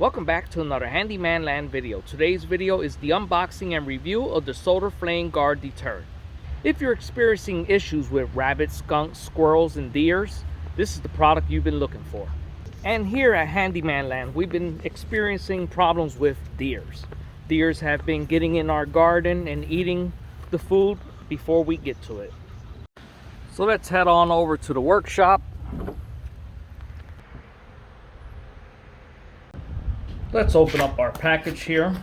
Welcome back to another Handyman Land video. Today's video is the unboxing and review of the Solar Flame Guard Deterrent. If you're experiencing issues with rabbits, skunks, squirrels, and deers, this is the product you've been looking for. And here at Handyman Land, we've been experiencing problems with deers. Deers have been getting in our garden and eating the food before we get to it. So let's head on over to the workshop. Let's open up our package here.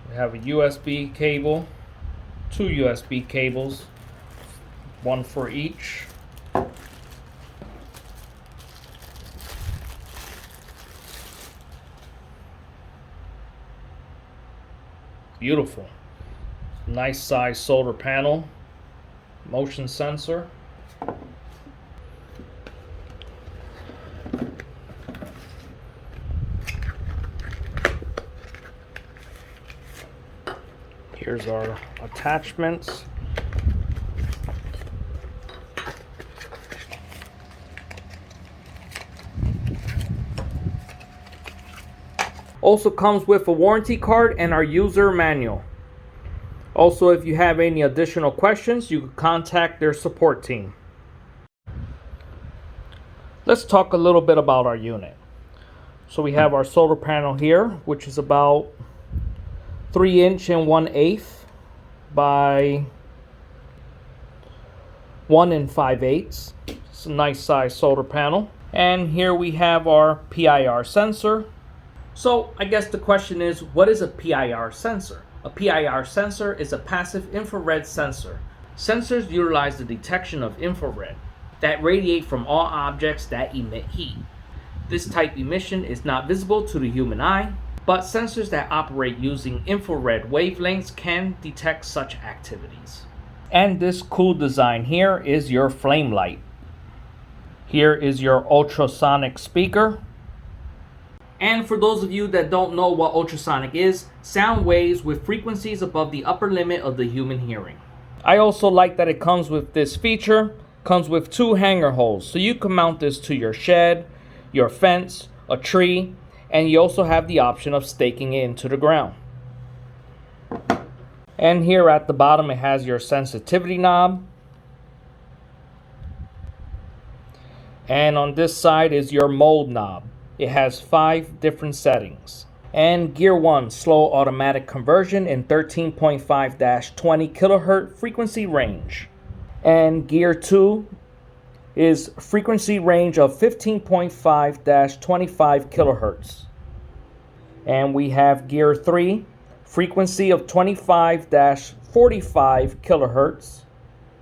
We have a USB cable, two USB cables, one for each. Beautiful. Nice size solar panel, motion sensor. Here's our attachments. Also comes with a warranty card and our user manual. Also, if you have any additional questions, you can contact their support team. Let's talk a little bit about our unit. So we have our solar panel here, which is about 3 inch and 1/8 by 1 5/8. It's a nice size solar panel. And here we have our PIR sensor. So I guess the question is, what is a PIR sensor? A PIR sensor is a passive infrared sensor. Sensors utilize the detection of infrared that radiate from all objects that emit heat. This type emission is not visible to the human eye, but sensors that operate using infrared wavelengths can detect such activities. And this cool design here is your flame light. Here is your ultrasonic speaker. And for those of you that don't know what ultrasonic is, sound waves with frequencies above the upper limit of the human hearing. I also like that it comes with this feature, comes with 2 hanger holes, so you can mount this to your shed, your fence, a tree, and you also have the option of staking it into the ground. And here at the bottom it has your sensitivity knob. And on this side is your mode knob. It has 5 different settings. And gear 1, slow automatic conversion in 13.5-20 kilohertz frequency range. And gear 2 is frequency range of 15.5-25 kilohertz. And we have gear 3, frequency of 25-45 kilohertz.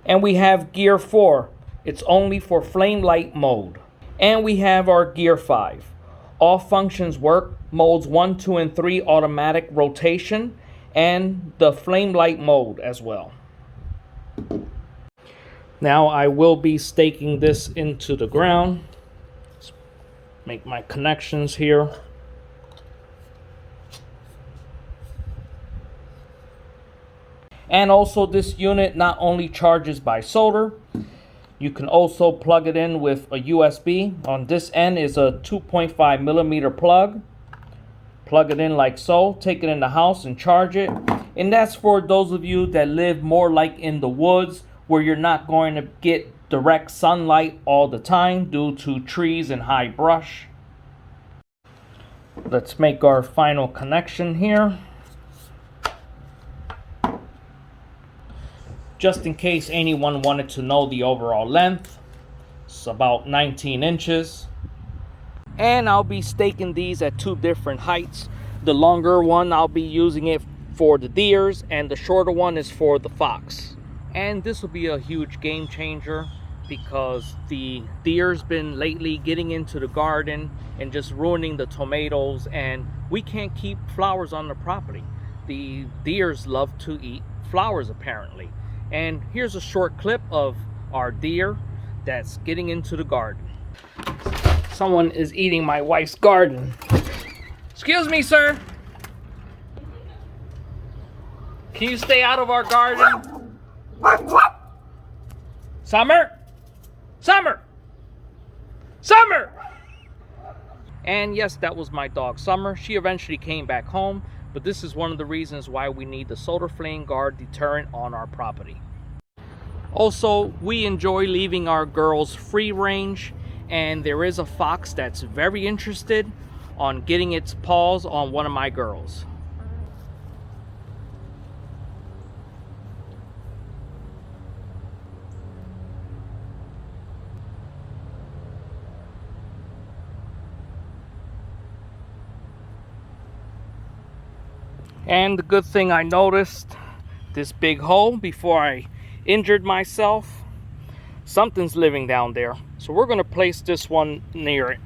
And we have gear 4, it's only for flame light mode. And we have our gear 5. All functions work, modes 1, 2, and 3 automatic rotation, and the flame light mode as well. Now I will be staking this into the ground. Let's make my connections here. And also this unit not only charges by solar, you can also plug it in with a USB. On this end is a 2.5 millimeter plug. Plug it in like so, take it in the house and charge it. And that's for those of you that live more like in the woods, where you're not going to get direct sunlight all the time due to trees and high brush. Let's make our final connection here. Just in case anyone wanted to know the overall length, it's about 19 inches. And I'll be staking these at 2 different heights. The longer one, I'll be using it for the deers, and the shorter one is for the fox. And this will be a huge game changer because the deer's been lately getting into the garden and just ruining the tomatoes, and we can't keep flowers on the property. The deers love to eat flowers apparently. And here's a short clip of our deer that's getting into the garden. Someone is eating my wife's garden. Excuse me, sir. Can you stay out of our garden? Summer? Summer! Summer! And yes, that was my dog Summer. She eventually came back home, but this is one of the reasons why we need the Solar Flame Guard Deterrent on our property. Also, we enjoy leaving our girls free range, and there is a fox that's very interested on getting its paws on one of my girls. And the good thing I noticed, this big hole before I injured myself, something's living down there. So we're going to place this one near it.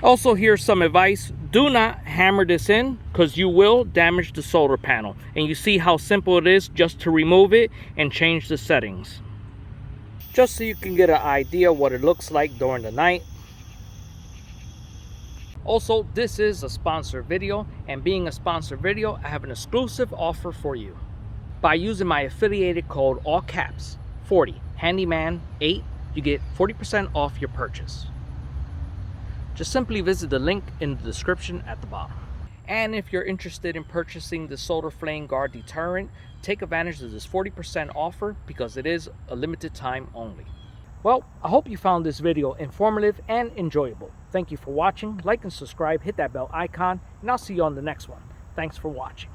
Also, here's some advice. Do not hammer this in because you will damage the solar panel. And you see how simple it is just to remove it and change the settings. Just so you can get an idea what it looks like during the night. Also, this is a sponsored video, and being a sponsored video, I have an exclusive offer for you. By using my affiliated code, all caps, 40, Handyman 8, you get 40% off your purchase. Just simply visit the link in the description at the bottom. And if you're interested in purchasing the Solar Flame Guard Deterrent, take advantage of this 40% offer because it is a limited time only. Well, I hope you found this video informative and enjoyable. Thank you for watching. Like and subscribe, hit that bell icon, and I'll see you on the next one. Thanks for watching.